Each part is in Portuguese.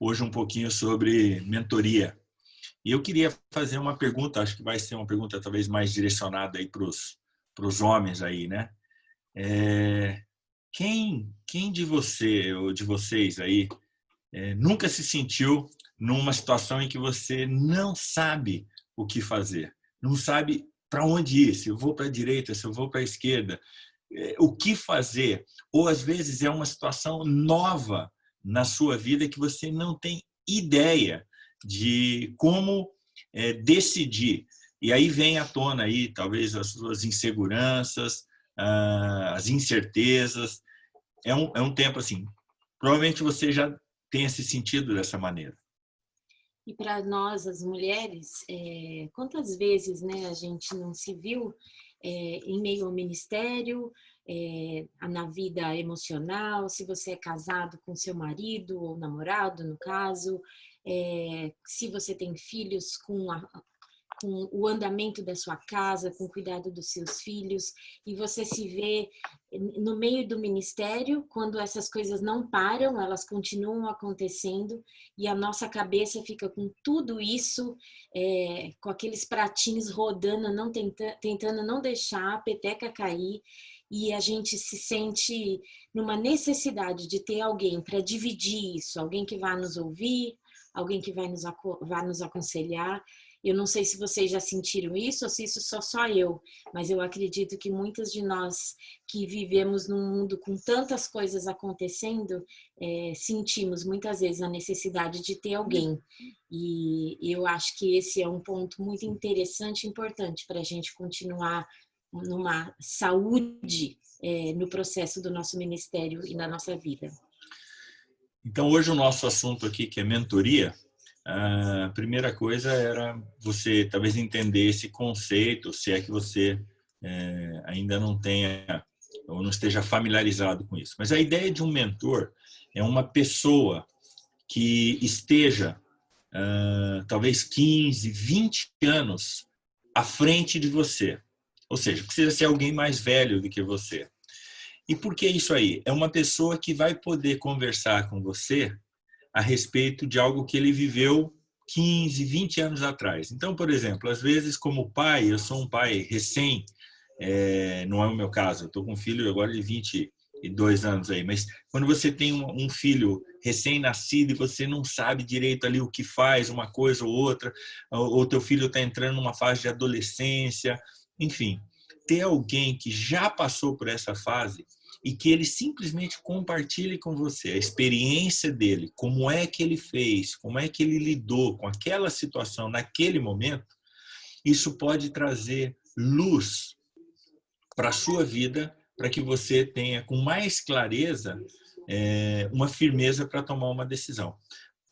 hoje um pouquinho sobre mentoria. E eu queria fazer uma pergunta, acho que vai ser uma pergunta talvez mais direcionada aí para os homens aí, né? Quem de você ou de vocês aí nunca se sentiu numa situação em que você não sabe o que fazer, não sabe para onde ir, se eu vou para a direita, se eu vou para a esquerda, o que fazer? Ou às vezes é uma situação nova na sua vida que você não tem ideia de como decidir. E aí vem à tona aí talvez as suas inseguranças, as incertezas. É um tempo assim, provavelmente você já tenha se sentido dessa maneira. E para nós, as mulheres, quantas vezes, né, a gente não se viu em meio ao ministério, na vida emocional, se você é casado com seu marido ou namorado, no caso, se você tem filhos, com o andamento da sua casa, com o cuidado dos seus filhos, e você se vê no meio do ministério, quando essas coisas não param, elas continuam acontecendo, e a nossa cabeça fica com tudo isso, com aqueles pratinhos rodando, tentando não deixar a peteca cair, e a gente se sente numa necessidade de ter alguém para dividir isso, alguém que vai nos ouvir, alguém que vai nos aconselhar. Eu não sei se vocês já sentiram isso ou se isso só eu, mas eu acredito que muitas de nós que vivemos num mundo com tantas coisas acontecendo, sentimos muitas vezes a necessidade de ter alguém. E eu acho que esse é um ponto muito interessante e importante para a gente continuar numa saúde no processo do nosso ministério e na nossa vida. Então, hoje o nosso assunto aqui, que é mentoria, a primeira coisa era você talvez entender esse conceito, se é que você ainda não tenha ou não esteja familiarizado com isso. Mas a ideia de um mentor é uma pessoa que esteja talvez 15, 20 anos à frente de você. Ou seja, precisa ser alguém mais velho do que você. E por que isso aí? É uma pessoa que vai poder conversar com você a respeito de algo que ele viveu 15, 20 anos atrás. Então, por exemplo, às vezes como pai, eu sou um pai recém, não é o meu caso, eu estou com um filho agora de 22 anos aí, mas quando você tem um filho recém-nascido e você não sabe direito ali o que faz, uma coisa ou outra, ou teu filho está entrando numa fase de adolescência, enfim, ter alguém que já passou por essa fase e que ele simplesmente compartilhe com você a experiência dele, como é que ele fez, como é que ele lidou com aquela situação naquele momento, isso pode trazer luz para a sua vida, para que você tenha com mais clareza uma firmeza para tomar uma decisão.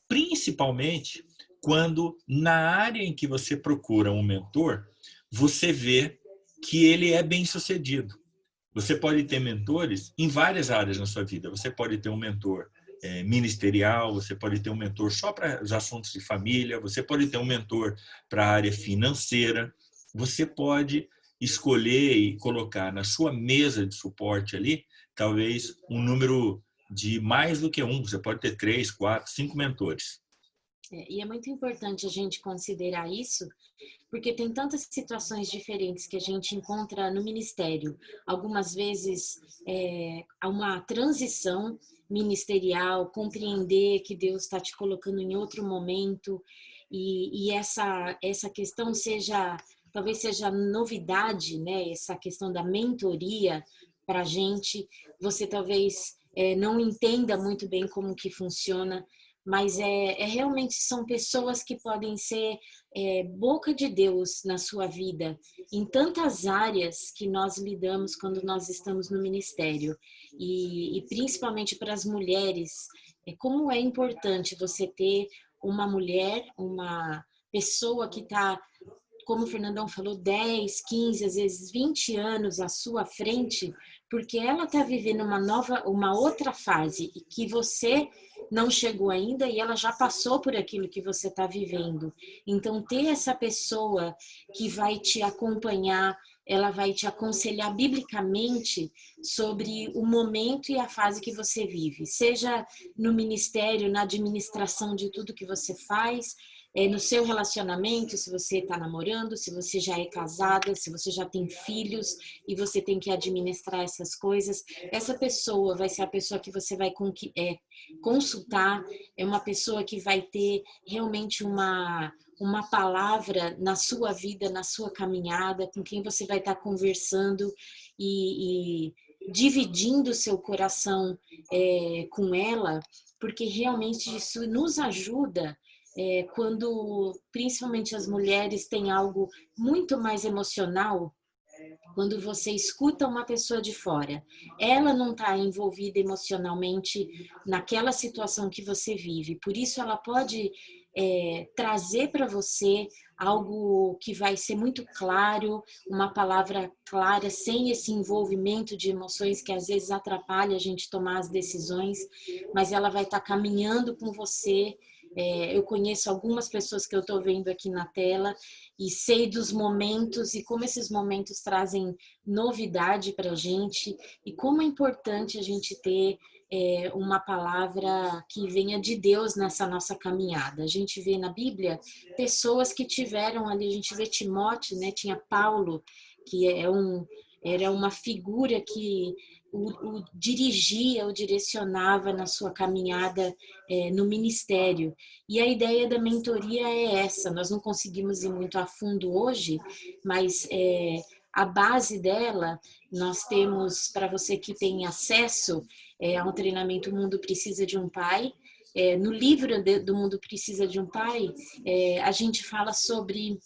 Principalmente quando na área em que você procura um mentor, você vê que ele é bem-sucedido. Você pode ter mentores em várias áreas na sua vida. Você pode ter um mentor ministerial, você pode ter um mentor só para os assuntos de família, você pode ter um mentor para a área financeira. Você pode escolher e colocar na sua mesa de suporte ali, talvez um número de mais do que um. Você pode ter 3, 4, 5 mentores. E é muito importante a gente considerar isso, porque tem tantas situações diferentes que a gente encontra no ministério. Algumas vezes há uma transição ministerial, compreender que Deus está te colocando em outro momento, e essa questão talvez seja novidade, né? Essa questão da mentoria para a gente, você talvez não entenda muito bem como que funciona, mas realmente são pessoas que podem ser boca de Deus na sua vida, em tantas áreas que nós lidamos quando nós estamos no ministério. E principalmente para as mulheres, como é importante você ter uma mulher, uma pessoa que está, como o Fernandão falou, 10, 15, às vezes 20 anos à sua frente, porque ela está vivendo uma outra fase e que você não chegou ainda e ela já passou por aquilo que você está vivendo. Então, ter essa pessoa que vai te acompanhar ela vai te aconselhar biblicamente sobre o momento e a fase que você vive, seja no ministério, na administração de tudo que você faz, no seu relacionamento, se você está namorando, se você já é casada, se você já tem filhos e você tem que administrar essas coisas. Essa pessoa vai ser a pessoa que você vai consultar, é uma pessoa que vai ter realmente uma palavra na sua vida, na sua caminhada, com quem você vai estar conversando e dividindo o seu coração com ela, porque realmente isso nos ajuda quando, principalmente as mulheres, têm algo muito mais emocional. Quando você escuta uma pessoa de fora, ela não está envolvida emocionalmente naquela situação que você vive. Por isso, ela pode trazer para você algo que vai ser muito claro, uma palavra clara, sem esse envolvimento de emoções que às vezes atrapalha a gente tomar as decisões, mas ela vai estar caminhando com você. Eu conheço algumas pessoas que eu estou vendo aqui na tela e sei dos momentos e como esses momentos trazem novidade para a gente e como é importante a gente ter uma palavra que venha de Deus nessa nossa caminhada. A gente vê na Bíblia pessoas que tiveram ali, a gente vê Timóteo, né? Tinha Paulo, que era uma figura que o dirigia, o direcionava na sua caminhada no ministério. E a ideia da mentoria é essa. Nós não conseguimos ir muito a fundo hoje, mas a base dela, nós temos, para você que tem acesso a um treinamento O Mundo Precisa de um Pai, no livro do Mundo Precisa de um Pai, a gente fala sobre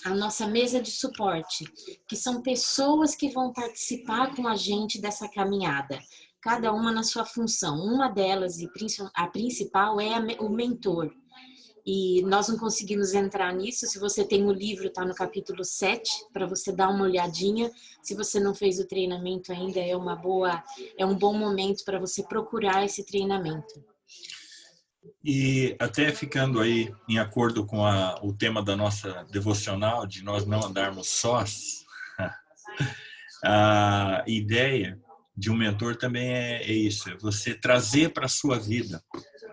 a nossa mesa de suporte, que são pessoas que vão participar com a gente dessa caminhada, cada uma na sua função. Uma delas, e a principal, é o mentor. E nós não conseguimos entrar nisso. Se você tem o livro, está no capítulo 7, para você dar uma olhadinha. Se você não fez o treinamento ainda, é um bom momento para você procurar esse treinamento. E até ficando aí em acordo com o tema da nossa devocional, de nós não andarmos sós, a ideia de um mentor também é isso, é você trazer para a sua vida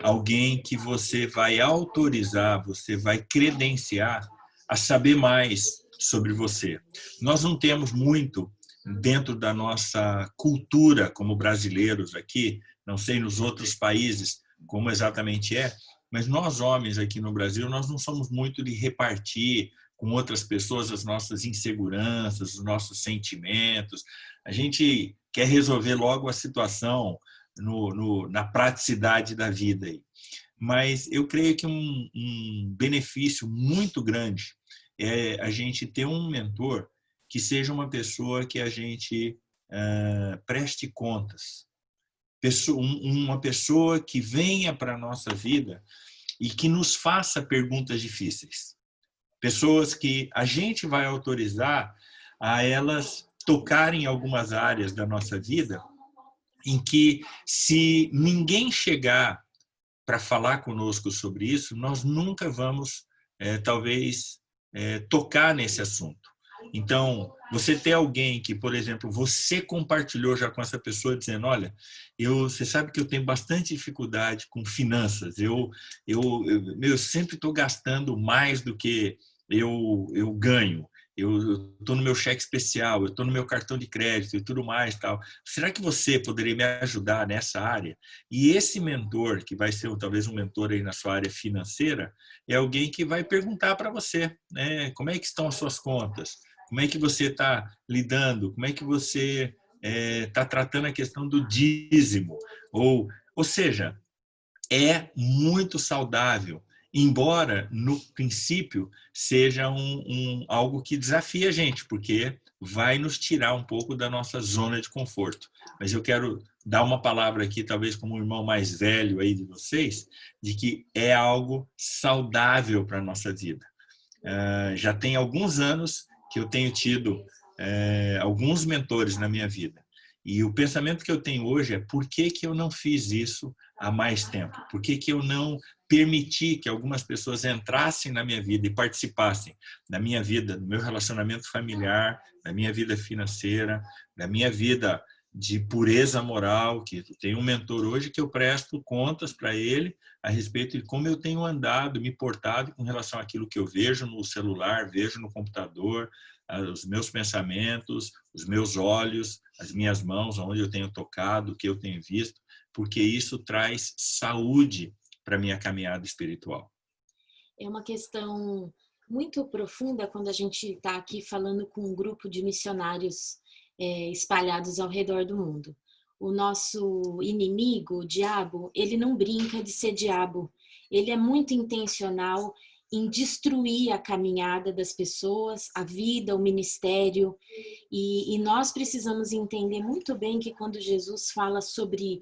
alguém que você vai autorizar, você vai credenciar a saber mais sobre você. Nós não temos muito dentro da nossa cultura como brasileiros aqui, não sei nos outros países como exatamente é, mas nós homens aqui no Brasil, nós não somos muito de repartir com outras pessoas as nossas inseguranças, os nossos sentimentos. A gente quer resolver logo a situação na praticidade da vida. Mas eu creio que um benefício muito grande é a gente ter um mentor que seja uma pessoa que a gente preste contas. Uma pessoa que venha para a nossa vida e que nos faça perguntas difíceis. Pessoas que a gente vai autorizar a elas tocarem algumas áreas da nossa vida em que, se ninguém chegar para falar conosco sobre isso, nós nunca vamos, talvez, tocar nesse assunto. Então, você ter alguém que, por exemplo, você compartilhou já com essa pessoa dizendo, olha, você sabe que eu tenho bastante dificuldade com finanças, eu sempre estou gastando mais do que eu ganho, eu estou no meu cheque especial, eu estou no meu cartão de crédito e tudo mais, tal. Será que você poderia me ajudar nessa área? E esse mentor, que vai ser talvez um mentor aí na sua área financeira, é alguém que vai perguntar para você, né, como é que estão as suas contas? Como é que você está lidando? Como é que você está tratando a questão do dízimo? Ou seja, é muito saudável, embora no princípio seja algo que desafia a gente, porque vai nos tirar um pouco da nossa zona de conforto. Mas eu quero dar uma palavra aqui, talvez como um irmão mais velho aí de vocês, de que é algo saudável para a nossa vida. Já tem alguns anos que eu tenho tido alguns mentores na minha vida. E o pensamento que eu tenho hoje é: por que eu não fiz isso há mais tempo? Por que eu não permitir que algumas pessoas entrassem na minha vida e participassem da minha vida, do meu relacionamento familiar, da minha vida financeira, da minha vida de pureza moral, que tem um mentor hoje que eu presto contas para ele a respeito de como eu tenho andado, me portado com relação àquilo que eu vejo no celular, vejo no computador, os meus pensamentos, os meus olhos, as minhas mãos, onde eu tenho tocado, o que eu tenho visto, porque isso traz saúde para a minha caminhada espiritual. É uma questão muito profunda quando a gente está aqui falando com um grupo de missionários espalhados ao redor do mundo. O nosso inimigo, o diabo, ele não brinca de ser diabo. Ele é muito intencional em destruir a caminhada das pessoas, a vida, o ministério. E nós precisamos entender muito bem que quando Jesus fala sobre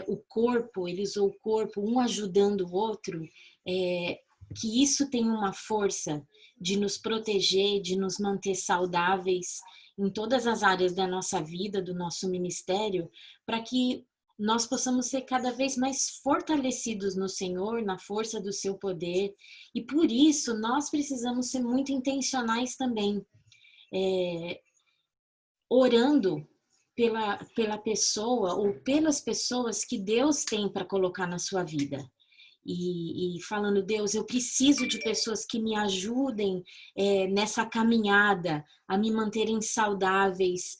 o corpo, ele usou o corpo, um ajudando o outro, que isso tem uma força de nos proteger, de nos manter saudáveis em todas as áreas da nossa vida, do nosso ministério, para que nós possamos ser cada vez mais fortalecidos no Senhor, na força do seu poder. E por isso nós precisamos ser muito intencionais também, orando pela pessoa ou pelas pessoas que Deus tem para colocar na sua vida. E falando, Deus, eu preciso de pessoas que me ajudem nessa caminhada, a me manterem saudáveis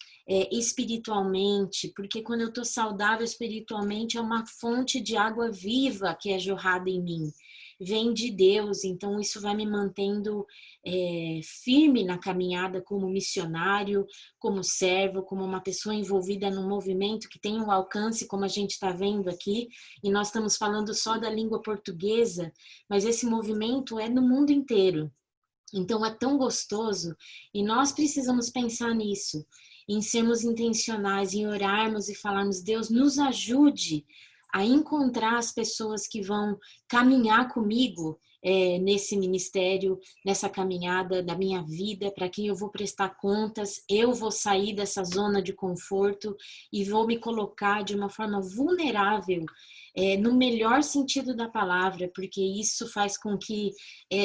espiritualmente, porque quando eu estou saudável espiritualmente é uma fonte de água viva que é jorrada em mim. Vem de Deus, então isso vai me mantendo firme na caminhada como missionário, como servo, como uma pessoa envolvida num movimento que tem um alcance, como a gente está vendo aqui, e nós estamos falando só da língua portuguesa, mas esse movimento é no mundo inteiro. Então é tão gostoso, e nós precisamos pensar nisso, em sermos intencionais, em orarmos e falarmos, Deus, nos ajude a encontrar as pessoas que vão caminhar comigo nesse ministério, nessa caminhada da minha vida, para quem eu vou prestar contas, eu vou sair dessa zona de conforto e vou me colocar de uma forma vulnerável, no melhor sentido da palavra, porque isso faz com que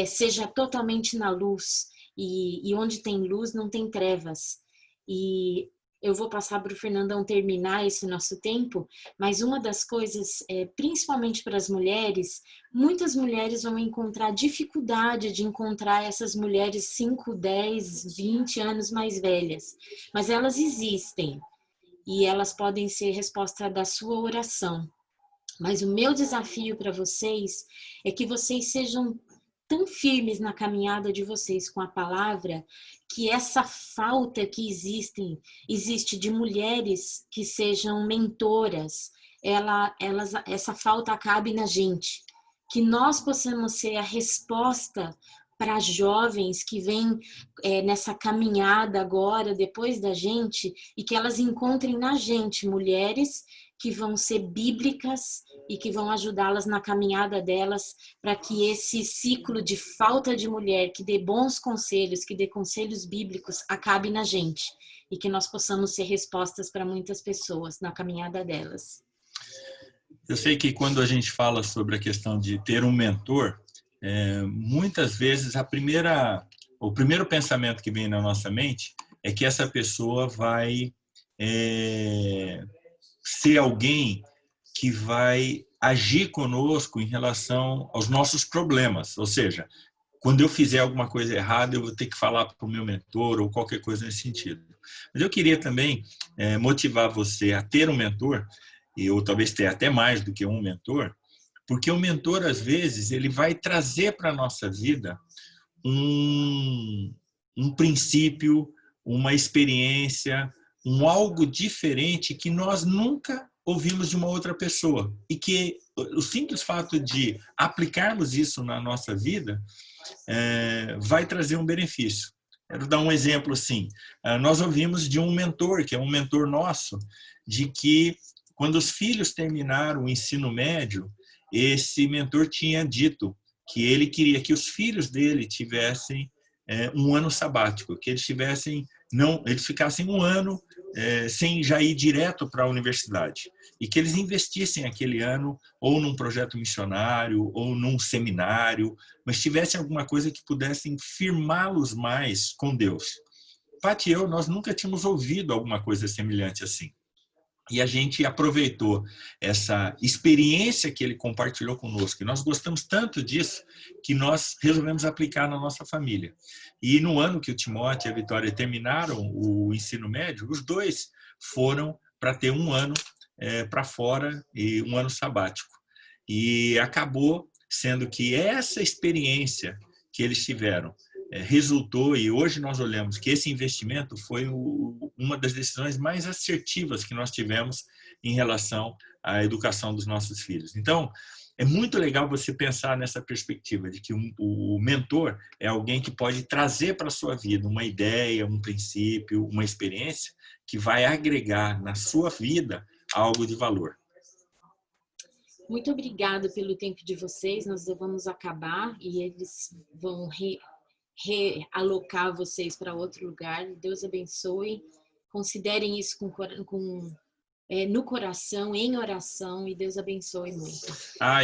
seja totalmente na luz, e onde tem luz não tem trevas. E eu vou passar para o Fernandão terminar esse nosso tempo, mas uma das coisas, principalmente para as mulheres, muitas mulheres vão encontrar dificuldade de encontrar essas mulheres 5, 10, 20 anos mais velhas, mas elas existem e elas podem ser resposta da sua oração. Mas o meu desafio para vocês é que vocês sejam tão firmes na caminhada de vocês com a palavra, que essa falta que existe de mulheres que sejam mentoras, essa falta acabe na gente. Que nós possamos ser a resposta para jovens que vêm nessa caminhada agora, depois da gente, e que elas encontrem na gente mulheres que vão ser bíblicas e que vão ajudá-las na caminhada delas, para que esse ciclo de falta de mulher, que dê bons conselhos, que dê conselhos bíblicos, acabe na gente, e que nós possamos ser respostas para muitas pessoas na caminhada delas. Eu sei que quando a gente fala sobre a questão de ter um mentor, muitas vezes o primeiro pensamento que vem na nossa mente é que essa pessoa vai ser alguém que vai agir conosco em relação aos nossos problemas. Ou seja, quando eu fizer alguma coisa errada, eu vou ter que falar para o meu mentor ou qualquer coisa nesse sentido. Mas eu queria também motivar você a ter um mentor, ou talvez ter até mais do que um mentor, porque o mentor, às vezes, ele vai trazer para a nossa vida um princípio, uma experiência, algo diferente que nós nunca ouvimos de uma outra pessoa. E que o simples fato de aplicarmos isso na nossa vida vai trazer um benefício. Quero dar um exemplo assim. Nós ouvimos de um mentor, que é um mentor nosso, de que quando os filhos terminaram o ensino médio, esse mentor tinha dito que ele queria que os filhos dele tivessem um ano sabático, que eles tivessem eles ficassem um ano sem já ir direto para a universidade, e que eles investissem aquele ano ou num projeto missionário ou num seminário, mas tivessem alguma coisa que pudessem firmá-los mais com Deus. Paty e eu, nós nunca tínhamos ouvido alguma coisa semelhante assim. E a gente aproveitou essa experiência que ele compartilhou conosco. E nós gostamos tanto disso que nós resolvemos aplicar na nossa família. E no ano que o Timóteo e a Vitória terminaram o ensino médio, os dois foram para ter um ano para fora e um ano sabático. E acabou sendo que essa experiência que eles tiveram resultou, e hoje nós olhamos que esse investimento foi uma das decisões mais assertivas que nós tivemos em relação à educação dos nossos filhos. Então, é muito legal você pensar nessa perspectiva de que o mentor é alguém que pode trazer para a sua vida uma ideia, um princípio, uma experiência que vai agregar na sua vida algo de valor. Muito obrigada pelo tempo de vocês. Nós vamos acabar e eles vão realocar vocês para outro lugar. Deus abençoe. Considerem isso no coração, em oração, e Deus abençoe muito.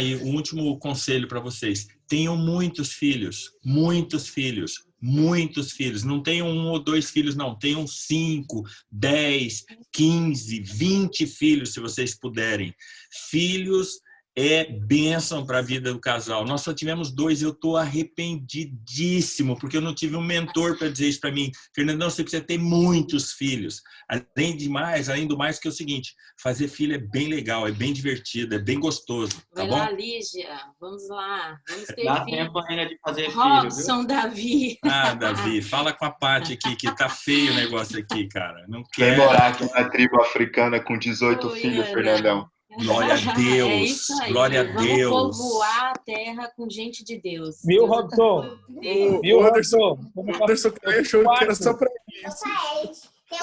E o último conselho para vocês: tenham muitos filhos, muitos filhos, muitos filhos. Não tenham 1 ou 2 filhos, não. Tenham 5, 10, 15, 20 filhos, se vocês puderem. Filhos é bênção para a vida do casal. Nós só tivemos 2 e eu estou arrependidíssimo, porque eu não tive um mentor para dizer isso para mim. Fernandão, você precisa ter muitos filhos. Além do mais, que é o seguinte: fazer filho é bem legal, é bem divertido, é bem gostoso. Tá Vai bom? lá, Lígia. Vamos lá. Vamos ter Dá filho. tempo ainda de fazer Robson, filho, viu? Davi. Davi, fala com a Paty aqui, que tá feio o negócio aqui, cara. Não Quer quer. morar aqui na tribo africana com 18 filhos, Ana. Fernandão? Glória a Deus. É isso aí. Glória a Deus. Vamos povoar a terra com gente de Deus. Viu, Robson? Deus. Viu, Robson? Anderson Caio achou que era só para isso.